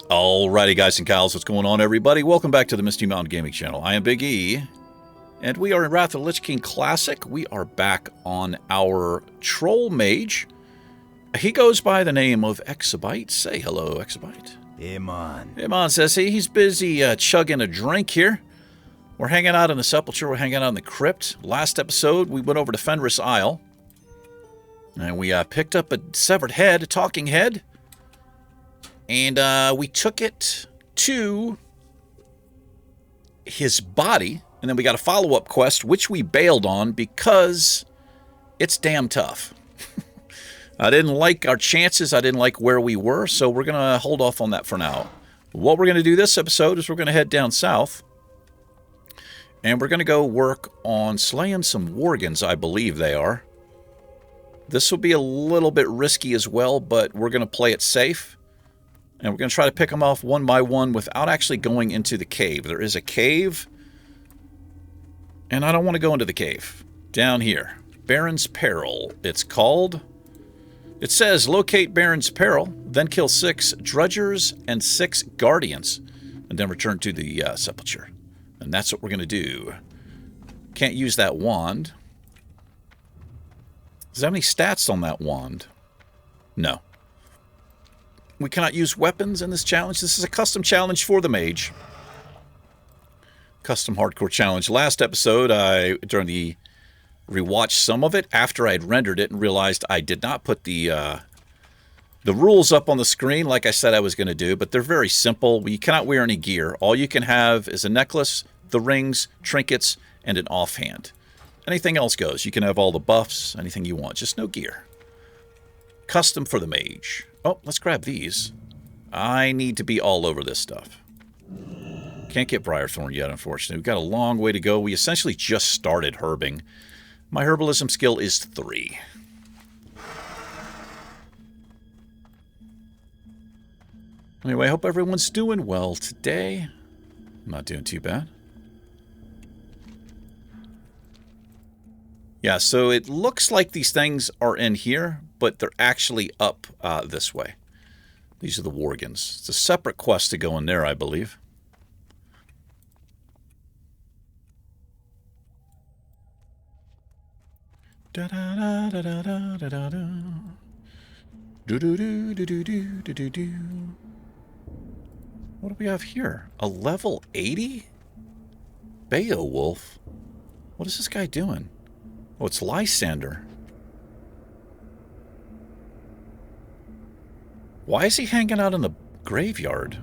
Alrighty, guys and gals, what's going on, everybody? Welcome back to the Misty Mountain Gaming Channel. I am Big E, and we are in Wrath of the Lich King Classic. We are back on our Troll Mage. He goes by the name of Exabyte. Say hello, Exabyte. Hey, man. Hey, man, says he. He's busy chugging a drink here. We're hanging out in the Sepulchre. We're hanging out in the Crypt. Last episode, we went over to Fenris Isle, and we picked up a severed head, a talking head. And we took it to his body, and then we got a follow-up quest, which we bailed on because it's damn tough. I didn't like our chances. I didn't like where we were, so we're going to hold off on that for now. What we're going to do this episode is we're going to head down south, and we're going to go work on slaying some worgans, I believe they are. This will be a little bit risky as well, but we're going to play it safe. And we're going to try to pick them off one by one without actually going into the cave. There is a cave, and I don't want to go into the cave. Down here, Baron's Peril, it's called. It says, locate Baron's Peril, then kill 6 Drudgers and 6 Guardians, and then return to the Sepulchre. And that's what we're going to do. Can't use that wand. Does it have any stats on that wand? No. We cannot use weapons in this challenge. This is a custom challenge for the mage. Custom hardcore challenge. Last episode, during the rewatched some of it after I had rendered it and realized I did not put the rules up on the screen like I said I was going to do, but they're very simple. You cannot wear any gear. All you can have is a necklace, the rings, trinkets, and an offhand. Anything else goes. You can have all the buffs, anything you want, just no gear. Custom for the mage. Oh, let's grab these. I need to be all over this stuff. Can't get Briarthorn yet, unfortunately. We've got a long way to go. We essentially just started herbing. My herbalism skill is 3. Anyway, I hope everyone's doing well today. I'm not doing too bad. Yeah, so it looks like these things are in here, but they're actually up this way. These are the worgans. It's a separate quest to go in there, I believe. Da da da da da da da da da. Do do do do do do do do do. What do we have here? A level 80? Beowulf? What is this guy doing? Oh, it's Lysander. Why is he hanging out in the graveyard?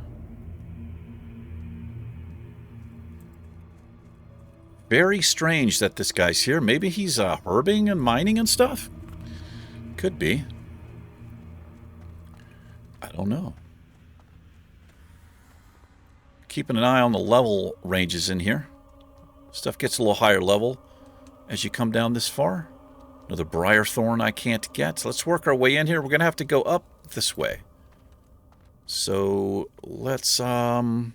Very strange that this guy's here. Maybe he's herbing and mining and stuff? Could be. I don't know. Keeping an eye on the level ranges in here. Stuff gets a little higher level as you come down this far. Another Briarthorn I can't get. Let's work our way in here. We're going to have to go up this way. So let's finally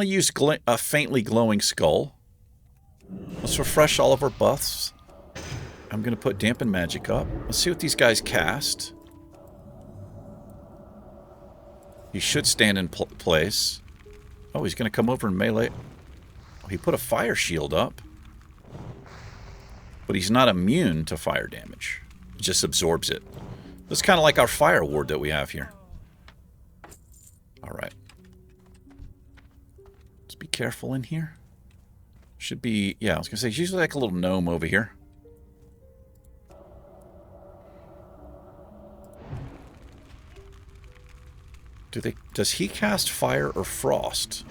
use a faintly glowing skull. Let's refresh all of our buffs. I'm going to put Dampen Magic up. Let's see what these guys cast. He should stand in place. Oh, he's going to come over and melee. Oh, he put a fire shield up. But he's not immune to fire damage. He just absorbs it. That's kind of like our fire ward that we have here. Alright. Let's be careful in here. Should be, yeah, I was going to say, it's usually like a little gnome over here. Does he cast fire or frost?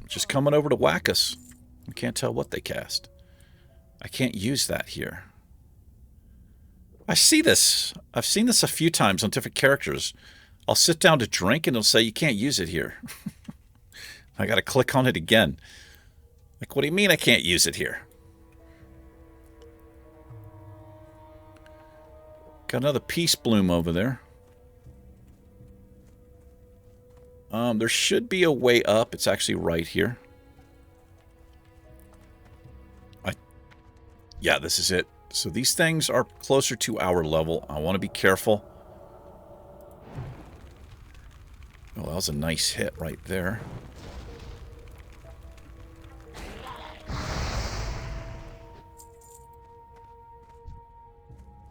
Just coming over to whack us. I can't tell what they cast. I can't use that here. I see this. I've seen this a few times on different characters. I'll sit down to drink and it'll say, you can't use it here. I got to click on it again. Like, what do you mean I can't use it here? Got another peace bloom over there. There should be a way up. It's actually right here. Yeah, this is it. So these things are closer to our level. I want to be careful. Oh, that was a nice hit right there.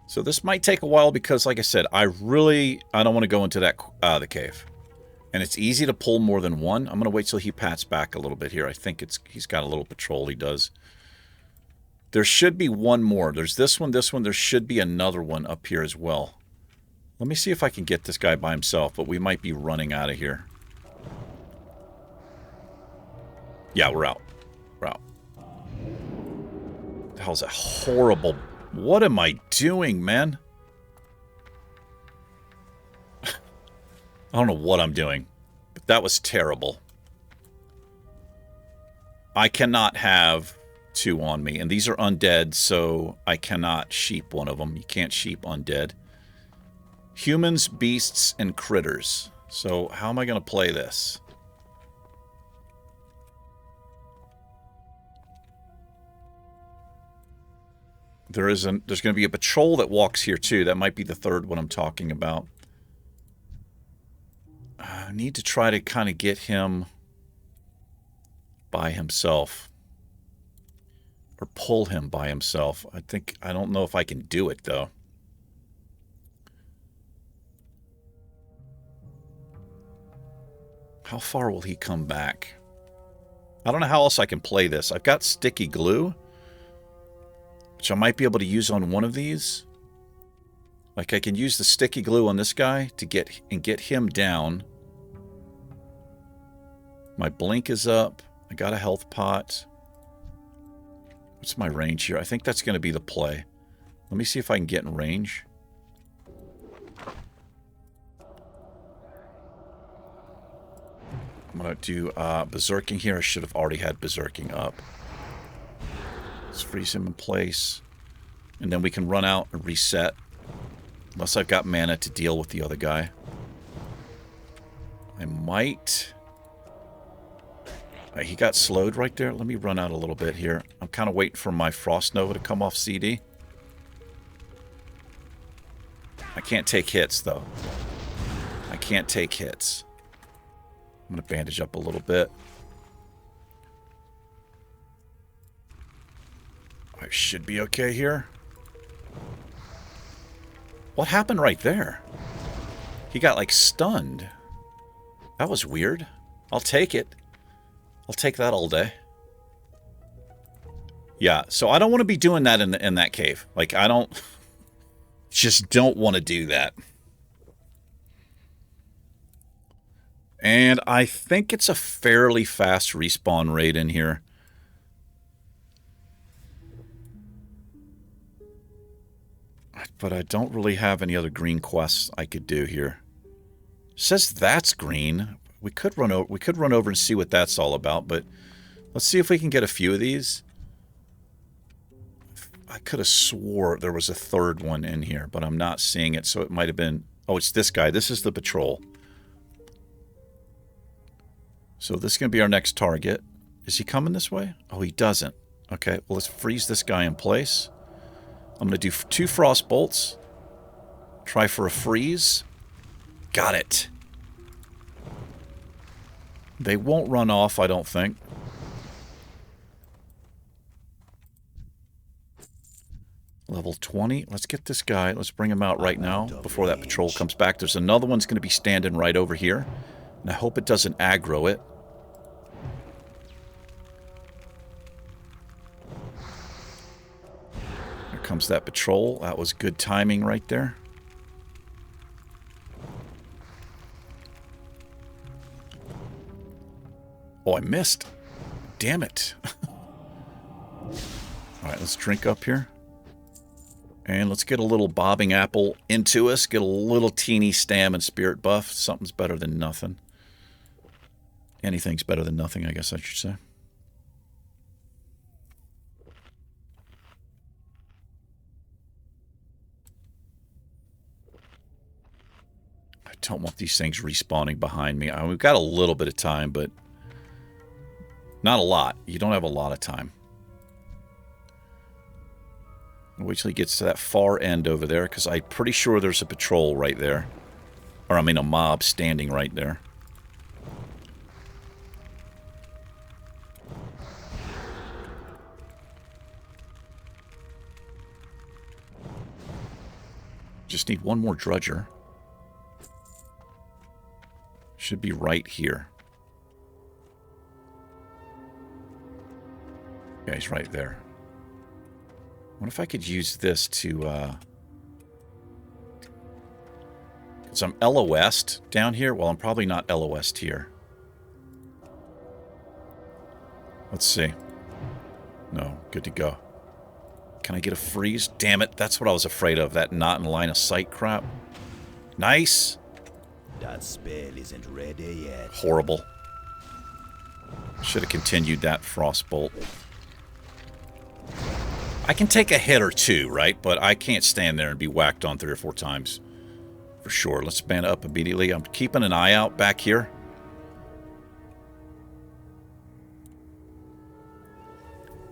So this might take a while because, like I said, I don't want to go into that the cave. And it's easy to pull more than one. I'm going to wait till he pats back a little bit here. I think he's got a little patrol he does. There should be one more. There's this one, this one. There should be another one up here as well. Let me see if I can get this guy by himself, but we might be running out of here. Yeah, we're out. We're out. That was a horrible... What am I doing, man? I don't know what I'm doing, but that was terrible. I cannot have... two on me, and these are undead, so I cannot sheep one of them. You can't sheep undead. Humans, beasts, and critters. So how am I going to play this? There's going to be a patrol that walks here too. That might be the third one I'm talking about. I need to try to kind of get him by himself. Or pull him by himself. I don't know if I can do it, though. How far will he come back? I don't know how else I can play this. I've got sticky glue, which I might be able to use on one of these. Like, I can use the sticky glue on this guy to get him down. My blink is up. I got a health pot. What's my range here? I think that's going to be the play. Let me see if I can get in range. I'm going to do berserking here. I should have already had berserking up. Let's freeze him in place. And then we can run out and reset. Unless I've got mana to deal with the other guy. I might... He got slowed right there. Let me run out a little bit here. I'm kind of waiting for my Frost Nova to come off CD. I can't take hits, though. I can't take hits. I'm going to bandage up a little bit. I should be okay here. What happened right there? He got, like, stunned. That was weird. I'll take it. I'll take that all day. Yeah, so I don't want to be doing that in that cave. Like, I don't... Just don't want to do that. And I think it's a fairly fast respawn rate in here. But I don't really have any other green quests I could do here. It says that's green. We could run over and see what that's all about, but let's see if we can get a few of these. I could have swore there was a third one in here, but I'm not seeing it, so it might have been... Oh, it's this guy. This is the patrol. So this is going to be our next target. Is he coming this way? Oh, he doesn't. Okay, well, let's freeze this guy in place. I'm going to do 2 frost bolts. Try for a freeze. Got it. They won't run off, I don't think. Level 20. Let's get this guy. Let's bring him out right now before that patrol comes back. There's another one's going to be standing right over here. And I hope it doesn't aggro it. Here comes that patrol. That was good timing right there. Oh, I missed. Damn it. Alright, let's drink up here. And let's get a little bobbing apple into us. Get a little teeny stam and spirit buff. Something's better than nothing. Anything's better than nothing, I guess I should say. don't want these things respawning behind me. We've got a little bit of time, but not a lot. You don't have a lot of time. Wait till he gets to that far end over there, because I'm pretty sure there's a patrol right there. Or, I mean, a mob standing right there. Just need one more drudger. Should be right here. Yeah, he's right there. What if I could use this to, because I'm LOS'd down here. Well, I'm probably not LOS'd here. Let's see. No, good to go. Can I get a freeze? Damn it, that's what I was afraid of. That not in line of sight crap. Nice. That spell isn't ready yet. Horrible. Should have continued that frostbolt. I can take a hit or two, right? But I can't stand there and be whacked on 3 or 4 times. For sure. Let's ban up immediately. I'm keeping an eye out back here.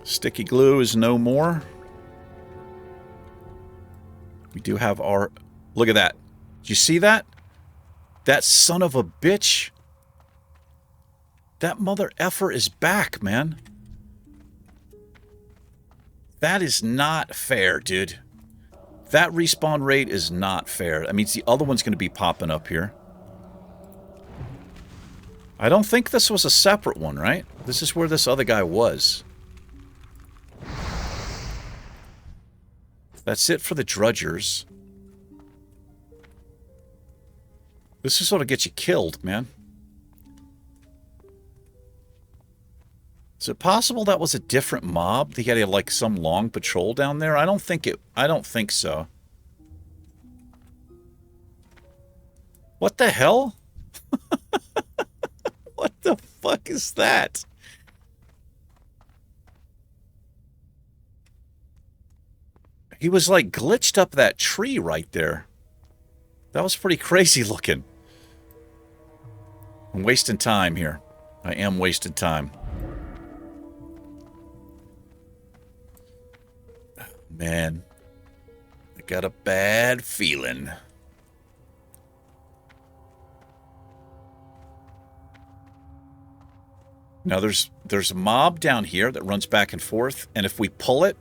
Sticky glue is no more. We do have our... Look at that. Did you see that? That son of a bitch. That mother effer is back, man. That is not fair, dude. That respawn rate is not fair. That means the other one's going to be popping up here. I don't think this was a separate one, right? This is where this other guy was. That's it for the drudgers. This is sort of get you killed, man. Is it possible that was a different mob? They had like some long patrol down there? I don't think so. What the hell? What the fuck is that? He was like glitched up that tree right there. That was pretty crazy looking. I'm wasting time here. I am wasting time. Man, I got a bad feeling. Now there's a mob down here that runs back and forth, and if we pull it,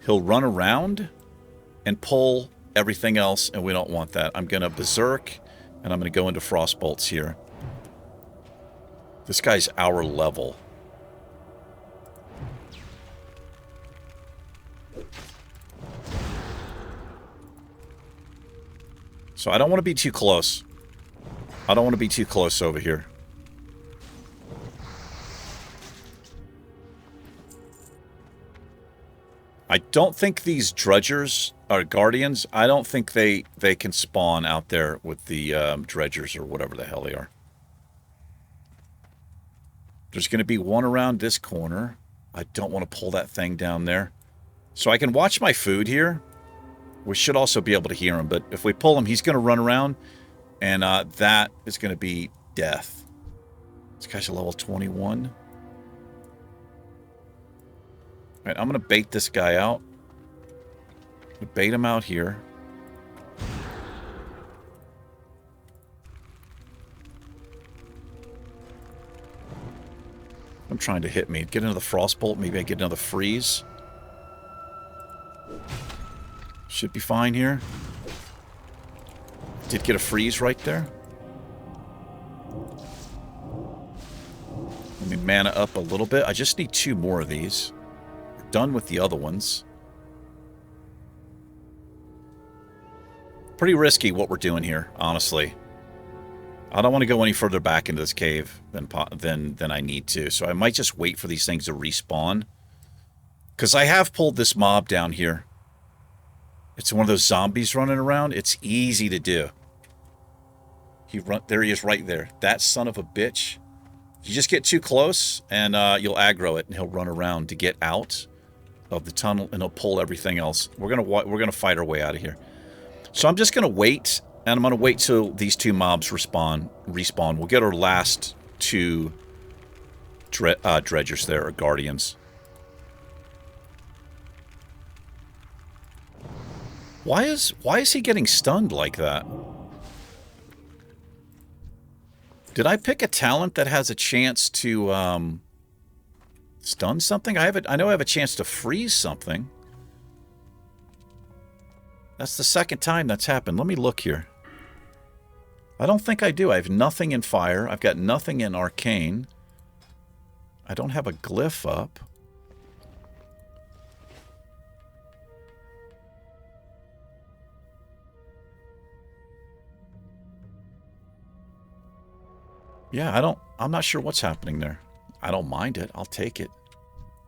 he'll run around and pull everything else, and we don't want that. I'm gonna berserk, and I'm gonna go into frostbolts here. This guy's our level. So I don't want to be too close. I don't want to be too close over here. I don't think these drudgers are guardians. I don't think they can spawn out there with the dredgers or whatever the hell they are. There's going to be one around this corner. I don't want to pull that thing down there. So I can watch my food here. We should also be able to hear him, but if we pull him, he's going to run around, and that is going to be death. This guy's a level 21. All right, I'm going to bait this guy out. I'm going to bait him out here. I'm trying to hit me. Get another frostbolt. Maybe I get another freeze. Should be fine here. Did get a freeze right there. Let me mana up a little bit. I just need 2 more of these. We're done with the other ones. Pretty risky what we're doing here, honestly. I don't want to go any further back into this cave than I need to. So I might just wait for these things to respawn. Because I have pulled this mob down here. It's one of those zombies running around. It's easy to do. There he is right there. That son of a bitch. You just get too close, and you'll aggro it, and he'll run around to get out of the tunnel, and he'll pull everything else. We're gonna fight our way out of here. So I'm just gonna wait And I'm going to wait till these two mobs respawn. We'll get our last two dredgers there, or guardians. Why is he getting stunned like that? Did I pick a talent that has a chance to stun something? I know I have a chance to freeze something. That's the second time that's happened. Let me look here. I don't think I do. I have nothing in fire. I've got nothing in arcane. I don't have a glyph up. Yeah, I'm not sure what's happening there. I don't mind it. I'll take it.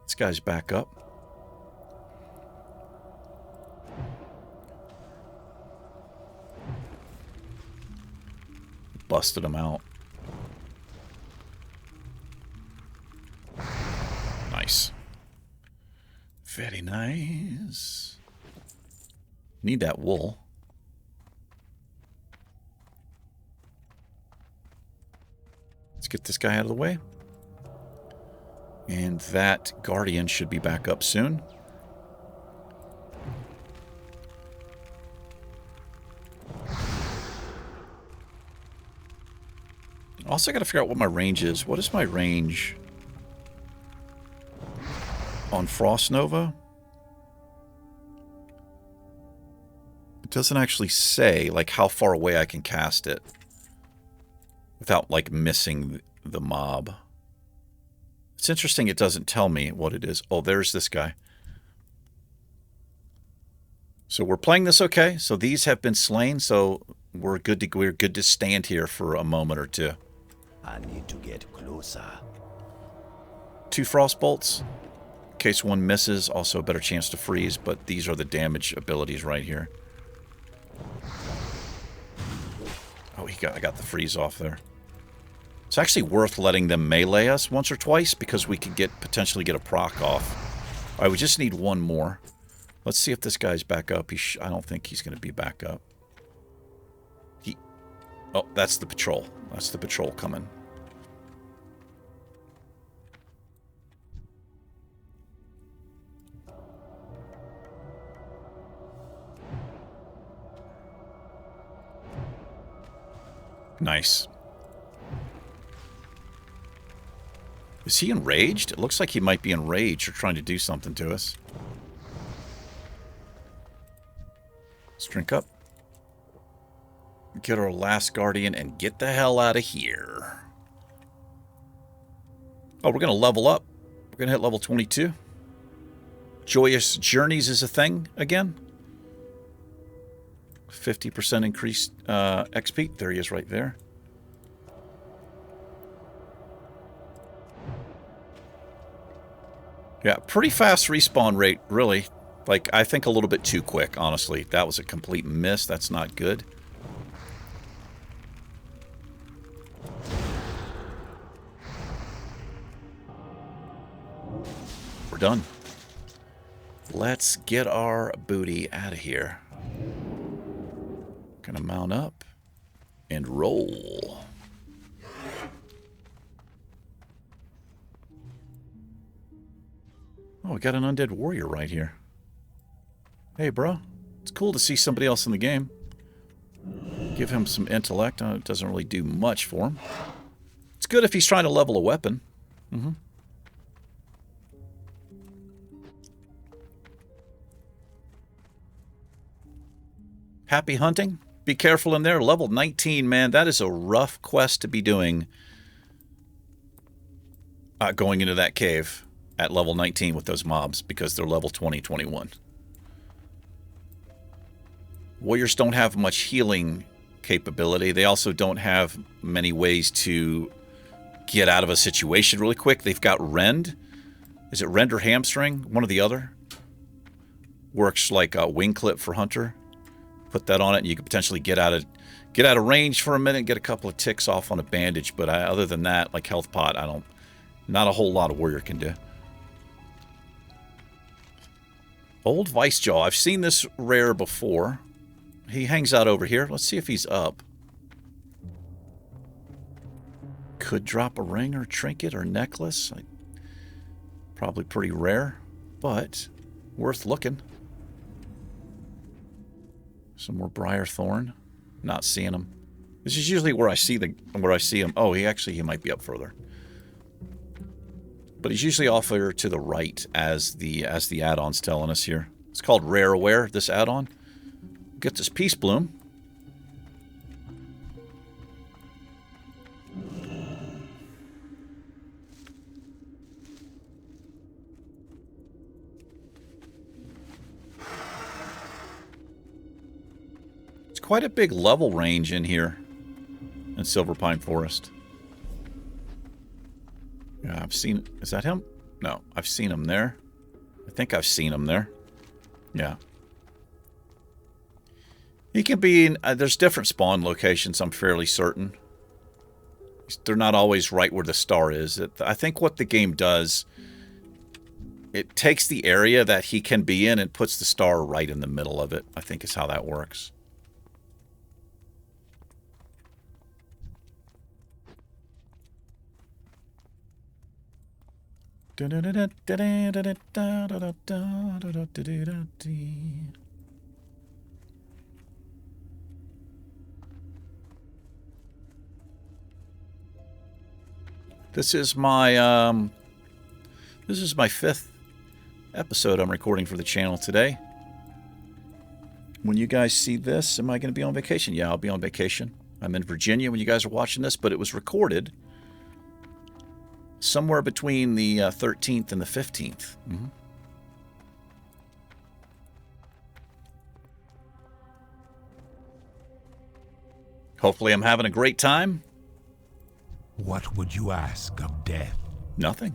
This guy's back up. Busted him out. Nice. Very nice. Need that wool. Let's get this guy out of the way. And that guardian should be back up soon. Also, I got to figure out what my range is. What is my range on Frost Nova? It doesn't actually say, like, how far away I can cast it without, like, missing the mob. It's interesting it doesn't tell me what it is. Oh, there's this guy. So we're playing this okay. So these have been slain, so we're good to stand here for a moment or two. I need to get closer. 2 frost bolts. In case one misses, also a better chance to freeze, but these are the damage abilities right here. Oh, I got the freeze off there. It's actually worth letting them melee us once or twice because we could potentially get a proc off. All right, we just need one more. Let's see if this guy's back up. I don't think he's going to be back up. Oh, that's the patrol. That's the patrol coming. Nice. Is he enraged? It looks like he might be enraged or trying to do something to us. Let's drink up. Get our last guardian and get the hell out of here. Oh, we're going to level up. We're going to hit level 22. Joyous Journeys is a thing again. 50% increased XP. There he is right there. Yeah, pretty fast respawn rate, really. Like, I think a little bit too quick, honestly. That was a complete miss. That's not good. We're done. Let's get our booty out of here. Gonna mount up and roll. Oh, we got an undead warrior right here. Hey, bro. It's cool to see somebody else in the game. Give him some intellect. It doesn't really do much for him. It's good if he's trying to level a weapon. Mm-hmm. Happy hunting. Be careful in there. Level 19, man. That is a rough quest to be doing. Going into that cave at level 19 with those mobs because they're level 20, 21. Warriors don't have much healing capability. They also don't have many ways to get out of a situation really quick. They've got Rend. Is it Rend or Hamstring? One or the other. Works like a wing clip for Hunter. Put that on it and you could potentially get out of range for a minute and get a couple of ticks off on a bandage. But other than that, like health pot, not a whole lot of warrior can do. Old Vice Jaw. I've seen this rare before. He hangs out over here. Let's see if he's up. Could drop a ring or trinket or necklace. Probably pretty rare, but worth looking. Some more briar thorn. Not seeing him. This is usually where I see him. Oh, he might be up further. But he's usually off here to the right, as the add-on's telling us here. It's called Rare Aware, this add-on. Get this Peace Bloom. It's quite a big level range in here in Silver Pine Forest. Yeah, I've seen... Is that him? No, I've seen him there. I think I've seen him there. Yeah. He can be in... there's different spawn locations, I'm fairly certain. They're not always right where the star is. I think what the game does, it takes the area that he can be in and puts the star right in the middle of it, I think is how that works. This is my 5th episode I'm recording for the channel today. When you guys see this, am I going to be on vacation? Yeah, I'll be on vacation. I'm in Virginia when you guys are watching this, but it was recorded somewhere between the 13th and the 15th. Mm-hmm. Hopefully I'm having a great time. What would you ask of death? Nothing.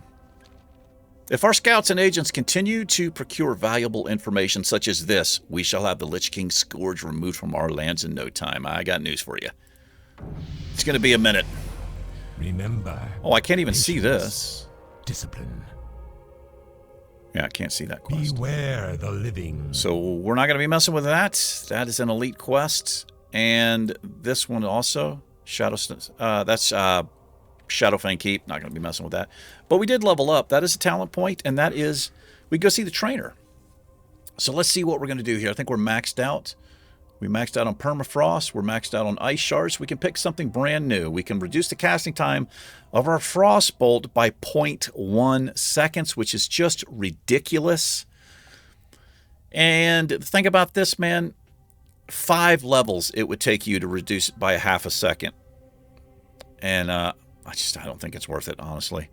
If our scouts and agents continue to procure valuable information such as this, we shall have the Lich King's scourge removed from our lands in no time. I got news for you. It's going to be a minute. Remember. Oh, I can't even see this. Discipline. Yeah, I can't see that quest. Beware the living. So we're not going to be messing with that. That is an elite quest. And this one also. That's Shadowfang Keep. Not going to be messing with that. But we did level up. That is a talent point. And that is, we go see the trainer. So let's see what we're going to do here. I think we're maxed out. We maxed out on Permafrost. We're maxed out on Ice Shards. We can pick something brand new. We can reduce the casting time of our Frostbolt by 0.1 seconds, which is just ridiculous. And think about this, man. 5 levels it would take you to reduce it by a half a second. And I don't think it's worth it, honestly.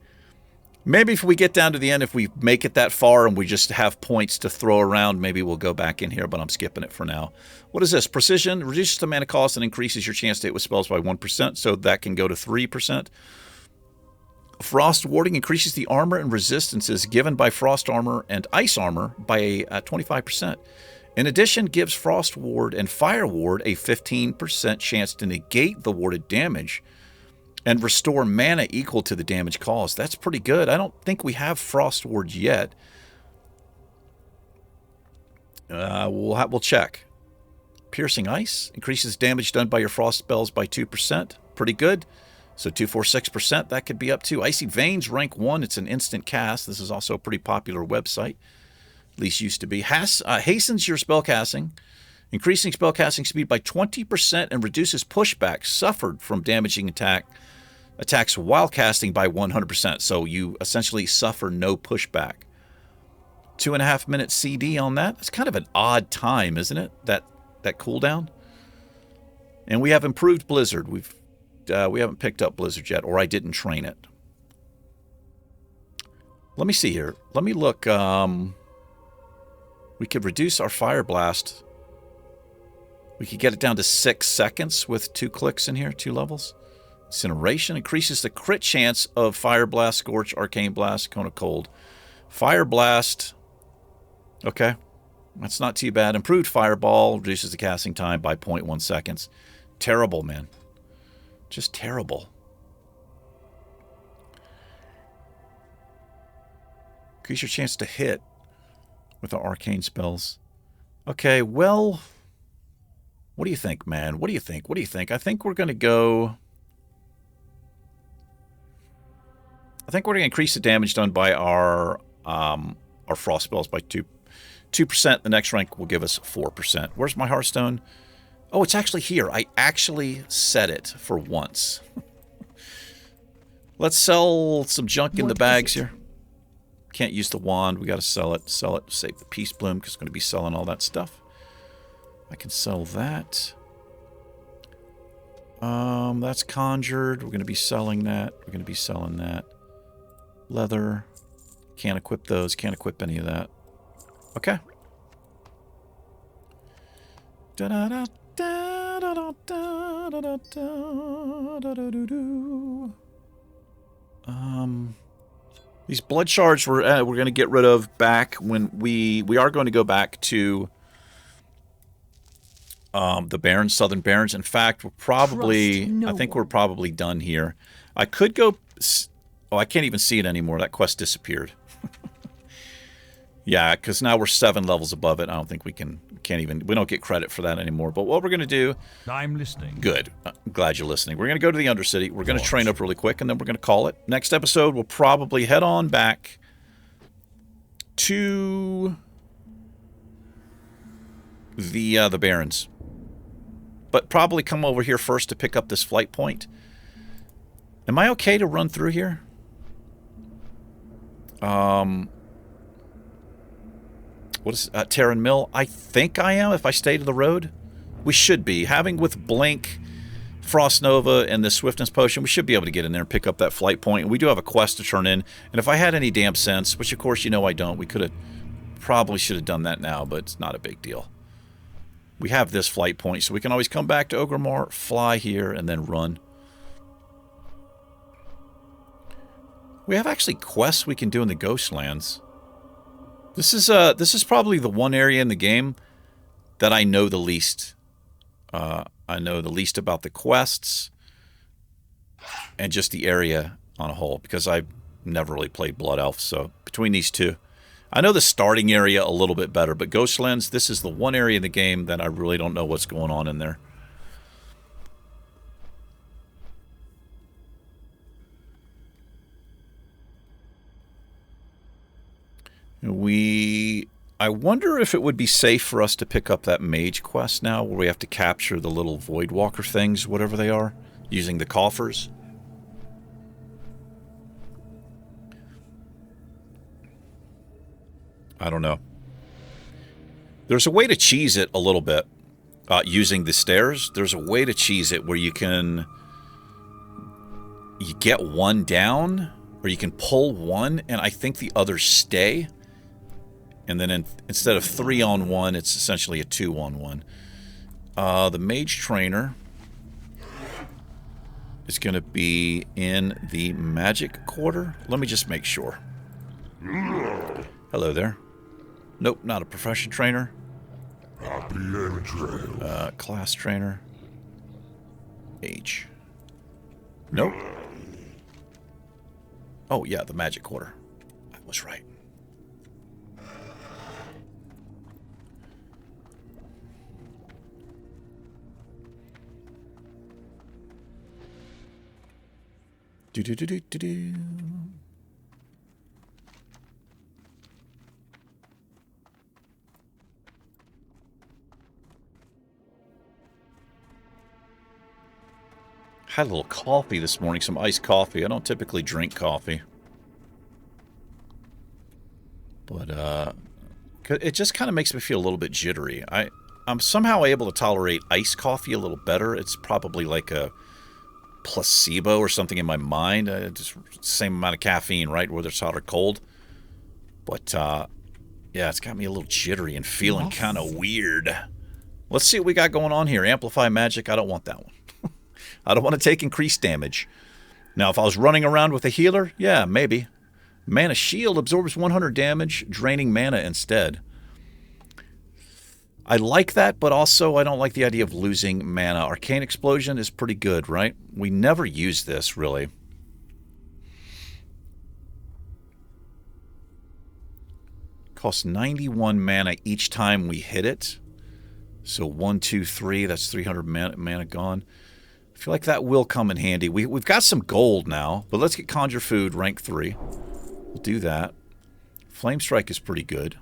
Maybe if we get down to the end, if we make it that far and we just have points to throw around, maybe we'll go back in here, but I'm skipping it for now. What is this? Precision reduces the mana cost and increases your chance to hit with spells by 1%, so that can go to 3%. Frost Warding increases the armor and resistances given by Frost Armor and Ice Armor by 25%. In addition, gives Frost Ward and Fire Ward a 15% chance to negate the warded damage and restore mana equal to the damage caused. That's pretty good. I don't think we have Frost Wards yet. We'll check. Piercing Ice increases damage done by your frost spells by 2%. Pretty good. So 246%, that could be up to. Icy Veins, rank 1. It's an instant cast. This is also a pretty popular website. At least used to be. Hastens your spellcasting, increasing spellcasting speed by 20% and reduces pushback suffered from damaging attacks while casting by 100%. So you essentially suffer no pushback. 2.5 minute CD on that. It's kind of an odd time, isn't it? That cooldown. And we have improved Blizzard. We haven't picked up Blizzard yet, or I didn't train it. Let me see here. Let me look. We could reduce our Fire Blast. We could get it down to 6 seconds with 2 clicks in here, 2 levels. Incineration increases the crit chance of Fire Blast, Scorch, Arcane Blast, Cone of Cold. Fire Blast. Okay. That's not too bad. Improved Fireball reduces the casting time by 0.1 seconds. Terrible, man. Just terrible. Increase your chance to hit with the arcane spells. Okay, well, What do you think, man? What do you think? What do you think? I think we're going to go... I think we're going to increase the damage done by our frost spells by 2%. The next rank will give us 4%. Where's my Hearthstone? Oh, it's actually here. I actually set it for once. Let's sell some junk in the bags here. Can't use the wand. We got to sell it. Sell it. Save the Peace Bloom because it's going to be selling all that stuff. I can sell that. That's conjured. We're going to be selling that. We're going to be selling that. Leather. Can't equip those. Can't equip any of that. Okay. These blood shards we're going to get rid of back when we are going to go back to the Barrens, Southern Barrens. In fact, we're probably I think we're probably done here. I could go. Oh, I can't even see it anymore. That quest disappeared. Yeah, because now we're 7 levels above it. I don't think we can't even, we don't get credit for that anymore. But what we're going to do... I'm listening. Good. I'm glad you're listening. We're going to go to the Undercity. We're going to train up really quick, and then we're going to call it. Next episode, we'll probably head on back to the Barrens. But probably come over here first to pick up this flight point. Am I okay to run through here? What is Terran Mill? I think I am if I stay to the road. We should be. Having with Blink, Frost Nova, and the Swiftness Potion, we should be able to get in there and pick up that flight point. And we do have a quest to turn in. And if I had any damn sense, which of course you know I don't, we could have probably should have done that now, but it's not a big deal. We have this flight point, so we can always come back to Ogremore, fly here, and then run. We have actually quests we can do in the Ghostlands. This is probably the one area in the game that I know the least. I know the least about the quests and just the area on a whole because I've never really played Blood Elf. So between these two, I know the starting area a little bit better. But Ghostlands, this is the one area in the game that I really don't know what's going on in there. I wonder if it would be safe for us to pick up that mage quest now, where we have to capture the little Voidwalker things, whatever they are, using the coffers. I don't know. There's a way to cheese it a little bit using the stairs. There's a way to cheese it where you get one down, or you can pull one, and I think the others stay. And then instead of 3-on-1, it's essentially a 2-on-1. The Mage Trainer is going to be in the Magic Quarter. Let me just make sure. Hello there. Nope, not a Profession Trainer. Class Trainer. H. Nope. Oh, yeah, the Magic Quarter. I was right. Do-do-do-do-do-do. Had a little coffee this morning, some iced coffee. I don't typically drink coffee. But, it just kind of makes me feel a little bit jittery. I'm somehow able to tolerate iced coffee a little better. It's probably like a placebo or something in my mind. Just same amount of caffeine, right? Whether it's hot or cold. But, yeah, it's got me a little jittery and feeling kind of weird. Let's see what we got going on here. Amplify Magic. I don't want that one. I don't want to take increased damage. Now, if I was running around with a healer, yeah, maybe. Mana Shield absorbs 100 damage, draining mana instead. I like that, but also I don't like the idea of losing mana. Arcane Explosion is pretty good, right? We never use this, really. Costs 91 mana each time we hit it. So 1, 2, 3. That's 300 mana gone. I feel like that will come in handy. We've got some gold now, but let's get Conjure Food, rank 3. We'll do that. Flame Strike is pretty good.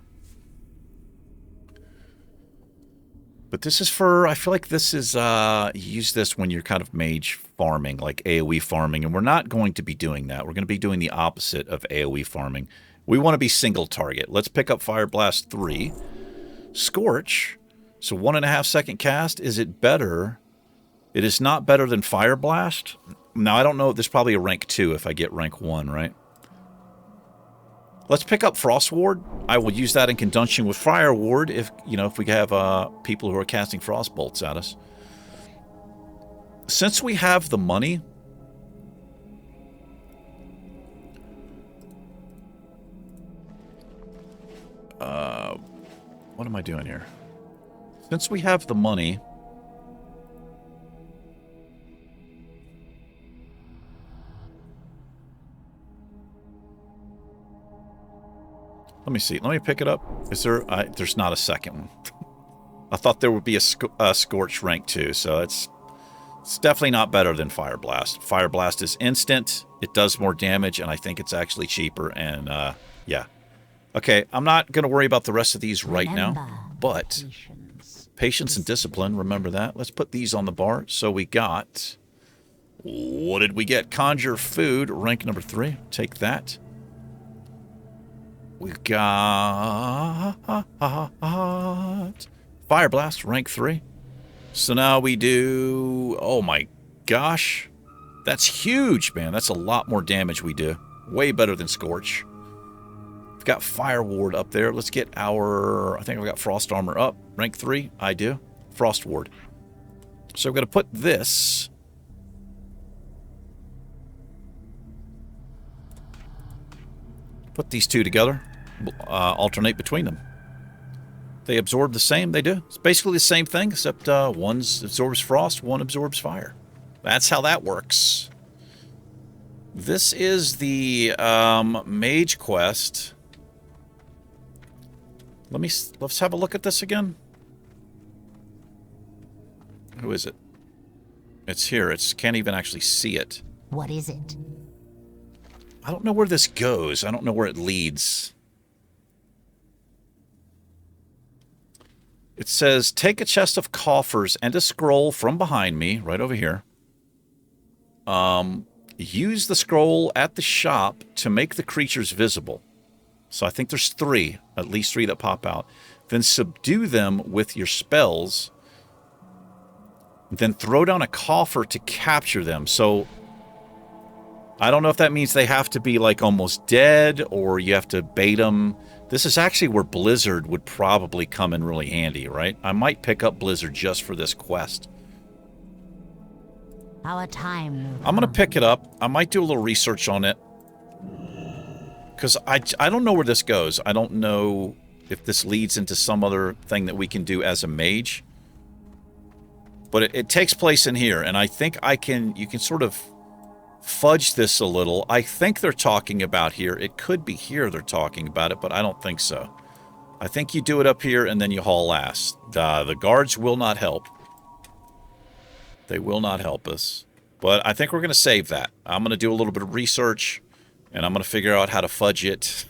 But this is for, I feel like this is, use this when you're kind of mage farming, like AoE farming, and we're not going to be doing that. We're going to be doing the opposite of AoE farming. We want to be single target. Let's pick up Fire Blast 3. Scorch. So 1.5 second cast. Is it better? It is not better than Fire Blast. Now, I don't know. There's probably a rank 2 if I get rank 1, right? Let's pick up Frost Ward. I will use that in conjunction with Fire Ward if, you know, if we have people who are casting Frost Bolts at us. Since we have the money, what am I doing here? Since we have the money, let me see. Let me pick it up. Is there? There's not a second one. I thought there would be a Scorch rank 2, so it's definitely not better than Fire Blast. Fire Blast is instant. It does more damage, and I think it's actually cheaper. And yeah, okay. I'm not going to worry about the rest of these right now, but patience and discipline. Remember that. Let's put these on the bar. So we got. What did we get? Conjure Food, rank number 3. Take that. We've got Fire Blast, rank 3. So now we do... Oh my gosh. That's huge, man. That's a lot more damage we do. Way better than Scorch. We've got Fire Ward up there. Let's get our... I think I've got Frost Armor up. Rank 3. I do. Frost Ward. So I'm going to put this... Put these two together, alternate between them. They absorb the same, they do. It's basically the same thing, except one absorbs frost, one absorbs fire. That's how that works. This is the mage quest. Let's have a look at this again. Who is it? It's here. Can't even actually see it. What is it? I don't know where this goes. I don't know where it leads. It says, take a chest of coffers and a scroll from behind me, right over here. Use the scroll at the shop to make the creatures visible. So I think there's 3, at least 3 that pop out. Then subdue them with your spells. Then throw down a coffer to capture them. So... I don't know if that means they have to be, like, almost dead, or you have to bait them. This is actually where Blizzard would probably come in really handy, right? I might pick up Blizzard just for this quest. Our time. I'm going to pick it up. I might do a little research on it. Because I don't know where this goes. I don't know if this leads into some other thing that we can do as a mage. But it takes place in here, and I think you can sort of... fudge this a little. I think they're talking about here. It could be here they're talking about it, but I don't think so. I think you do it up here and then you haul ass. The guards will not help. They will not help us. But I think we're going to save that. I'm going to do a little bit of research and I'm going to figure out how to fudge it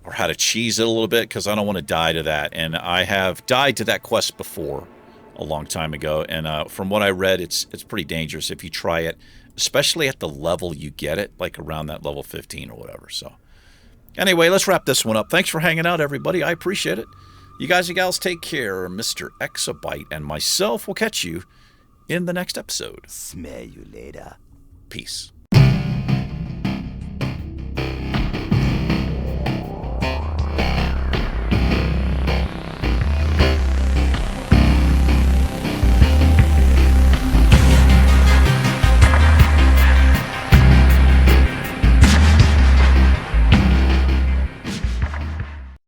or how to cheese it a little bit because I don't want to die to that. And I have died to that quest before a long time ago. And from what I read, it's pretty dangerous if you try it. Especially at the level you get it, like around that level 15 or whatever. So, anyway, let's wrap this one up. Thanks for hanging out, everybody. I appreciate it. You guys and gals take care. Mr. Exabyte and myself will catch you in the next episode. Smell you later. Peace.